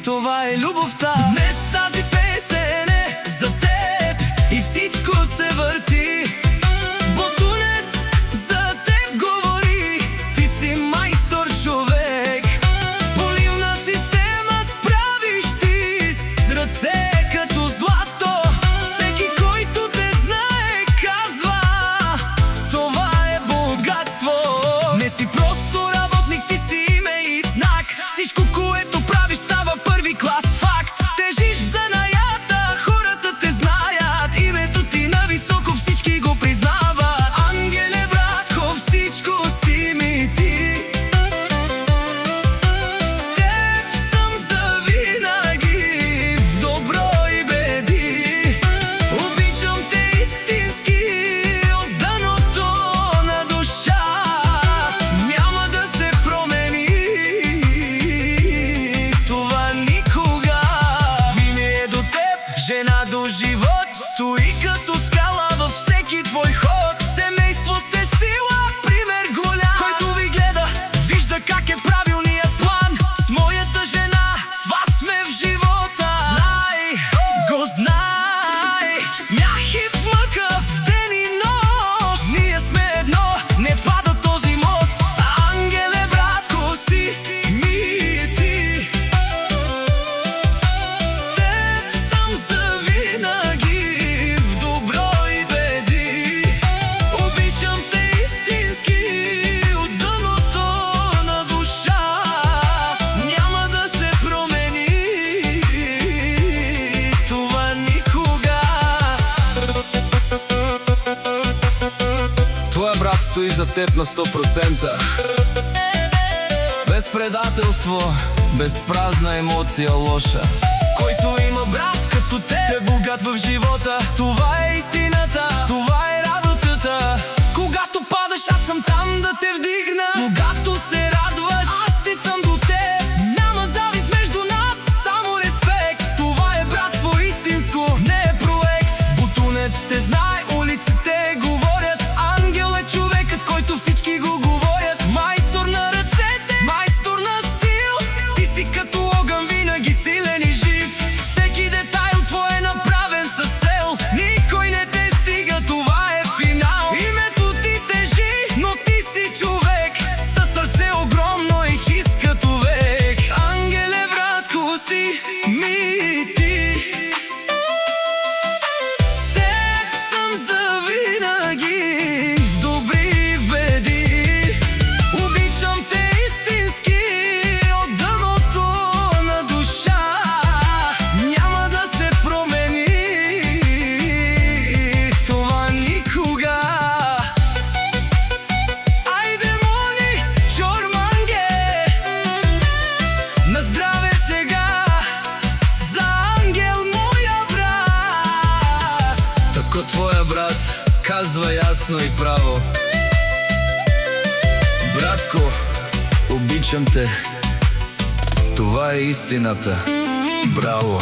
това е любовта. Днес тази песен е за теб и всичко се върти. Бутунец за теб говори, ти си майстор човек. Поливна система справиш ти с ръце като злато. Всеки, който те знае, казва, това е богатство. Не си просто работник, ти си име и знак. Всичко, което правиш, става първи клас факт. Тежиш в занаята, хората те знаят. Името ти нависоко, всички го признават. Ангеле, братко, всичко си ми ти. С теб съм завинаги, в добро и беди. Обичам те истински, от дъното на душа. Няма да се промени това никога. Мине до теб, жена до живот, стои като скала във всеки твой ход. Семейство сте сила, пример голям. Който ви гледа, вижда как е правилният план. С моята жена, с вас сме в живота. Знай, го знай. Смях и в мъка, в ден и нощ. Ние сме едно, не пада този мост. Ангеле, братко, си ми ти. С теб съм завинаги, в добро и беди. Обичам те истински, от дъното на душа. Няма да се промени това никога. Твоя брат стои за теб на 100%. Без предателство, без празна емоция лоша. Който има брат като теб, е богат в живота. Това е истината, това е работата. Когато падаш, аз съм там да те вдигна. Когато се радваш, аз ще съм до теб. Няма завист между нас, само респект. Това е братство истинско, не е проект. Бутунец те знае, улиците говорят. Ангел е човекът, който всички го говорят. Майстор на ръцете, майстор на стил. Ти си като огън, винаги силен и жив. Всеки детайл твой е направен с цел. Никой не те стига, това е финал. Името ти тежи, но ти си човек. Със сърце огромно и чист като век. Ангеле, братко, си ми ти. С теб съм завинаги, в добри и в беди. Обичам те истински, от дъното на душа. Няма да се промени това никога. Айде, мони, чорманге, на здраве сега за Ангел, моя брат. Тако твоя брат казва ясно и право. Братко, обичам те, това е истината. Браво!